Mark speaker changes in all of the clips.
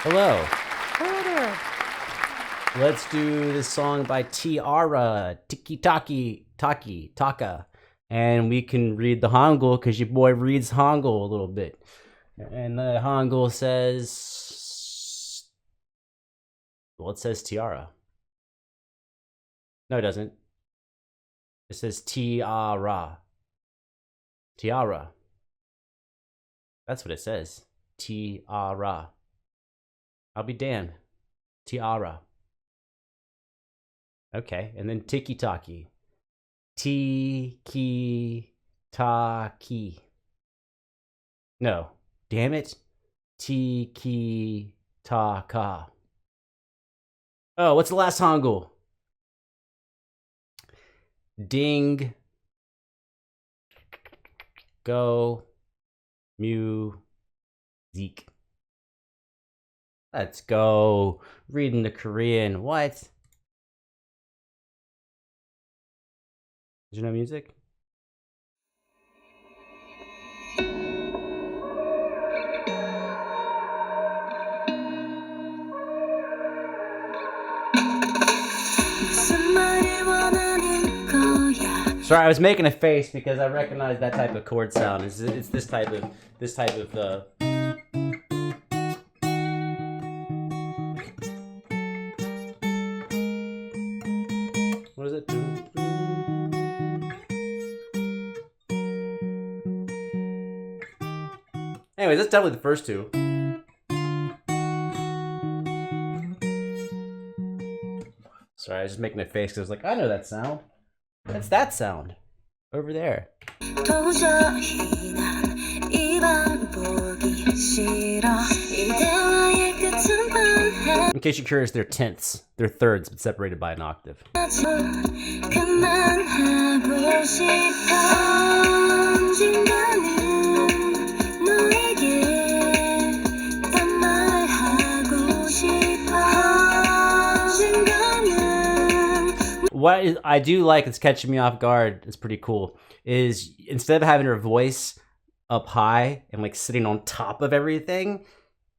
Speaker 1: Hello.
Speaker 2: Harder.
Speaker 1: Let's do this song by T-ARA, TIKI TAKA. And we can read the Hangul because your boy reads Hangul a little bit. And the Hangul says, well, it says tiara. No, it doesn't. It says T-ARA. Tiara. That's what it says. T-ARA. I'll be damned. T-ARA. Okay, and then Tiki Taki. Tiki Taki. No, damn it. Tiki Taka. Oh, what's the last Hangul? Ding. Go. Music. Let's go. Reading the Korean. What? Did you know music? Sorry, I was making a face because I recognize that type of chord sound. It's this type of what is it? Anyways, that's definitely the first two. Sorry, I was just making a face because I was like, I know that sound. That's that sound over there. In case you're curious, they're tenths. They're thirds, but separated by an octave. What I do like that's catching me off guard, is pretty cool, is instead of having her voice up high and like sitting on top of everything,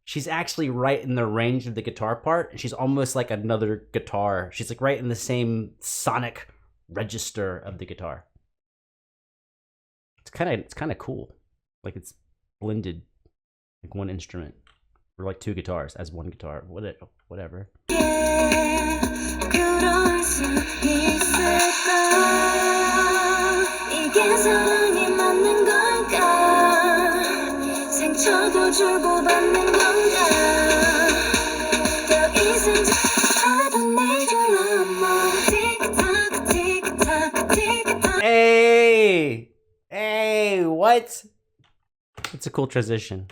Speaker 1: she's actually right in the range of the guitar part, and she's almost like another guitar. She's like right in the same sonic register of the guitar. It's kind of cool. Like it's blended like one instrument or like two guitars as one guitar. Whatever. Hey, what? It's a cool transition.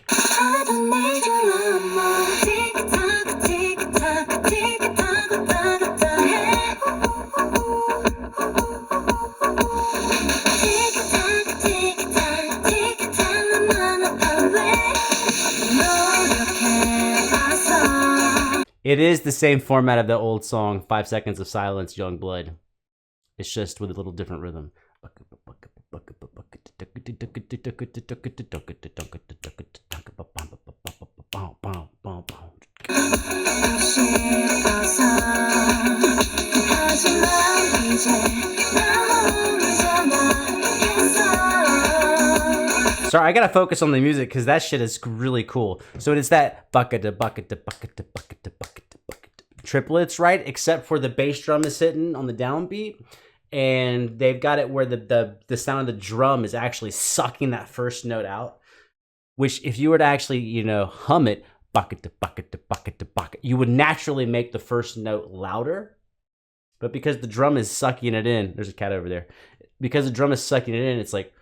Speaker 1: It is the same format of the old song, 5 Seconds of Silence, Young Blood. It's just with a little different rhythm. Sorry, I gotta focus on the music because that shit is really cool. So it's that triplets, right? Except for the bass drum is hitting on the downbeat, and they've got it where the sound of the drum is actually sucking that first note out. Which, if you were to actually, hum it, you would naturally make the first note louder. But because the drum is sucking it in, there's a cat over there. Because the drum is sucking it in, it's like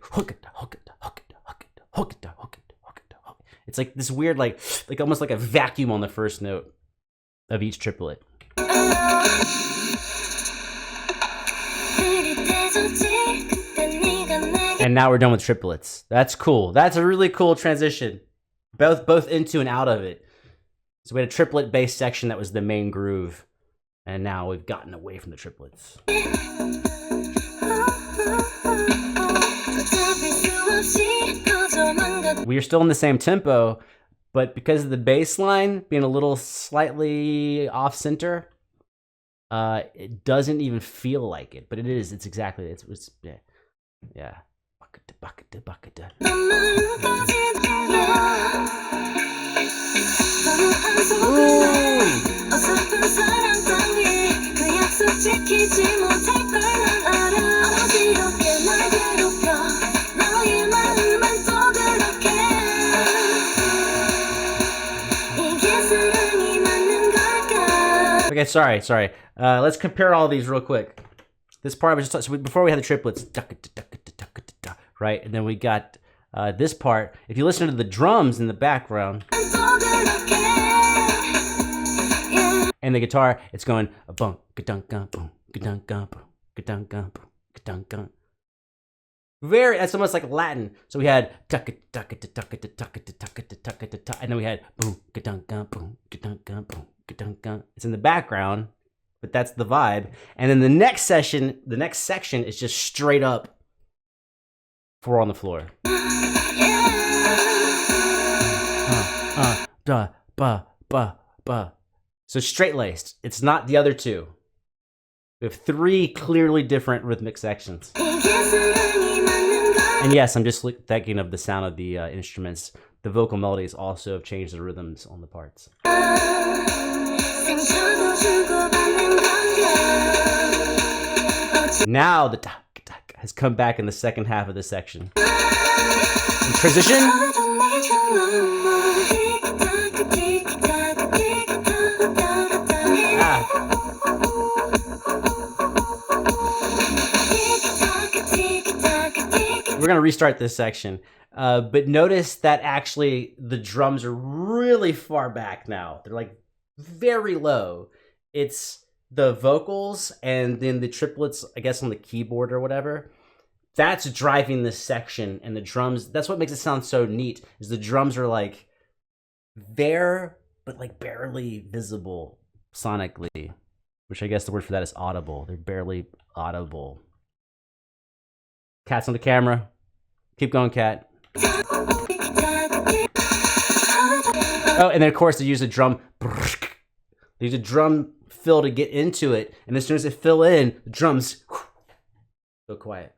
Speaker 1: hook it, hook it, hook it, hook it, hook it, hook it, hook it, hook it. It's like this weird, like almost like a vacuum on the first note of each triplet. And now we're done with triplets. That's cool. That's a really cool transition. Both into and out of it. So we had a triplet bass section that was the main groove. And now we've gotten away from the triplets. We are still in the same tempo, but because of the bass line being a little slightly off center, it doesn't even feel like it, but it is. It's exactly. It's yeah, yeah. Okay, sorry. Let's compare all these real quick. This part was just so before we had the triplets, right, and then we got this part. If you listen to the drums in the background and the guitar, it's going a bum, ka-dunk, boom, ka-dunk, boom, ka-dunk, boom, ka-dunk. Very, that's almost like Latin. So we had and then we had boom, ka-dunk, boom, ka-dunk, boom, ka-dunk. It's in the background, but that's the vibe. And then the next section is just straight up 4 on the floor. So straight laced. It's not the other two. We have 3 clearly different rhythmic sections. And yes, I'm just thinking of the sound of the instruments. The vocal melodies also have changed the rhythms on the parts. Now the tak has come back in the second half of the section. In transition. We're gonna restart this section, but notice that actually the drums are really far back now. They're like very low. It's the vocals and then the triplets, I guess on the keyboard or whatever. That's driving this section, and the drums. That's what makes it sound so neat. Is the drums are like there, but like barely visible sonically, which I guess the word for that is audible. They're barely audible. Cat's on the camera. Keep going, Cat. Oh, and then of course they use a drum. They use a drum fill to get into it, and as soon as it fill in, the drums go quiet.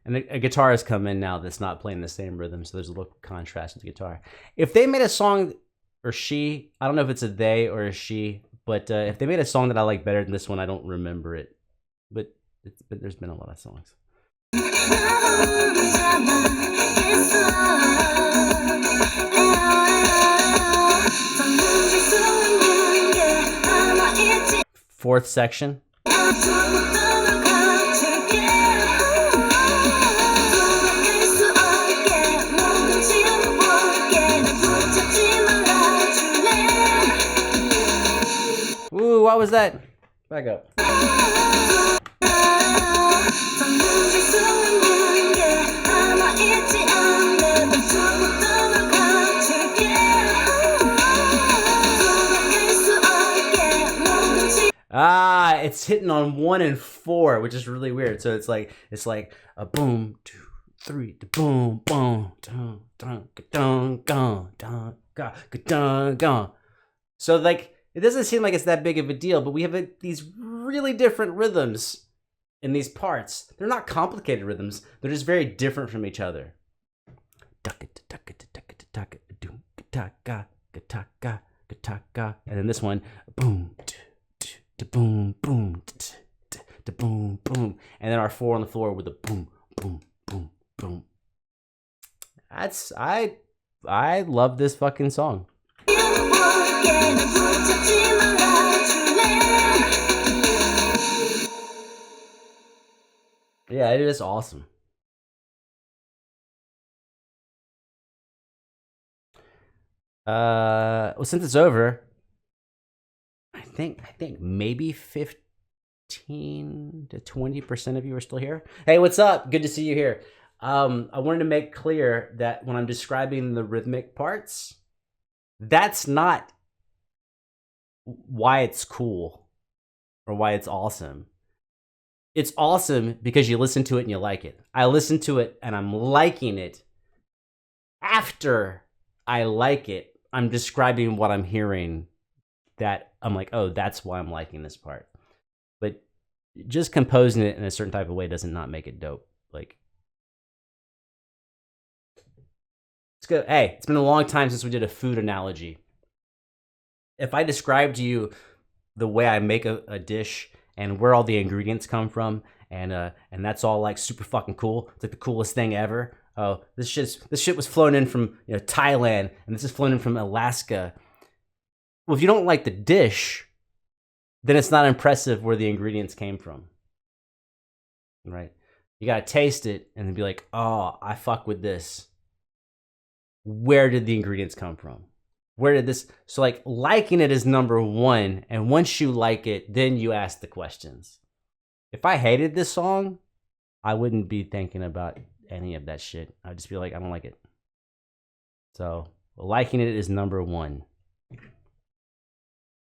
Speaker 1: And a guitar has come in now that's not playing the same rhythm, so there's a little contrast with the guitar. If they made a song, or she, I don't know if it's a they or a she, but if they made a song that I like better than this one, I don't remember it. But there's been a lot of songs. Fourth section. Ooh, what was that? Back up. Ah, it's hitting on 1 and 4, which is really weird. So it's like a boom, 2, 3, boom, boom, dun, dun, dun, dun, dun, dun, dun. So like it doesn't seem like it's that big of a deal, but we have these really different rhythms in these parts. They're not complicated rhythms. They're just very different from each other. And then this one, boom, boom, boom, boom, boom, and then our 4 on the floor with a boom, boom, boom, boom. I love this fucking song. Yeah, it is awesome. Well, since it's over, think maybe 15 to 20% of you are still here. Hey, what's up? Good to see you here. I wanted to make clear that when I'm describing the rhythmic parts, that's not why it's cool or why it's awesome. It's awesome because you listen to it and you like it. I listen to it and I'm liking it. After I like it, I'm describing what I'm hearing, that I'm like, oh, that's why I'm liking this part. But just composing it in a certain type of way doesn't not make it dope. Like, let's go. Hey, it's been a long time since we did a food analogy. If I describe to you the way I make a dish and where all the ingredients come from, and that's all like super fucking cool. It's like the coolest thing ever. Oh, this shit was flown in from Thailand, and this is flown in from Alaska. Well, if you don't like the dish, then it's not impressive where the ingredients came from, right? You gotta taste it and then be like, oh, I fuck with this. Where did the ingredients come from? Where did this? So like liking it is number one, and once you like it, then you ask the questions. If I hated this song, I wouldn't be thinking about any of that shit. I'd just be like, I don't like it. So liking it is number one.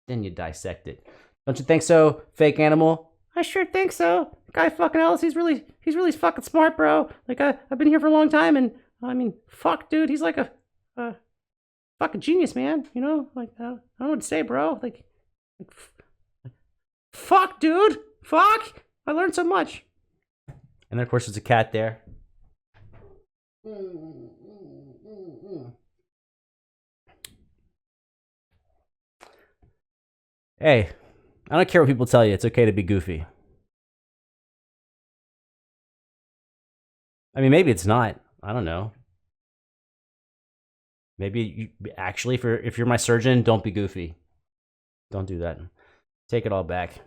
Speaker 1: Then you dissect it. Don't you think so, fake animal? I sure think so. Guy fucking Ellis, he's really fucking smart, bro. Like I've been here for a long time, and I mean, fuck, dude, he's like a fucking genius, man. You know, like I don't know what to say, bro. Like fuck, dude, fuck. I learned so much. And then of course there's a cat there. Hey, I don't care what people tell you. It's okay to be goofy. I mean, maybe it's not. I don't know. Maybe you actually, if you're my surgeon, don't be goofy. Don't do that. Take it all back.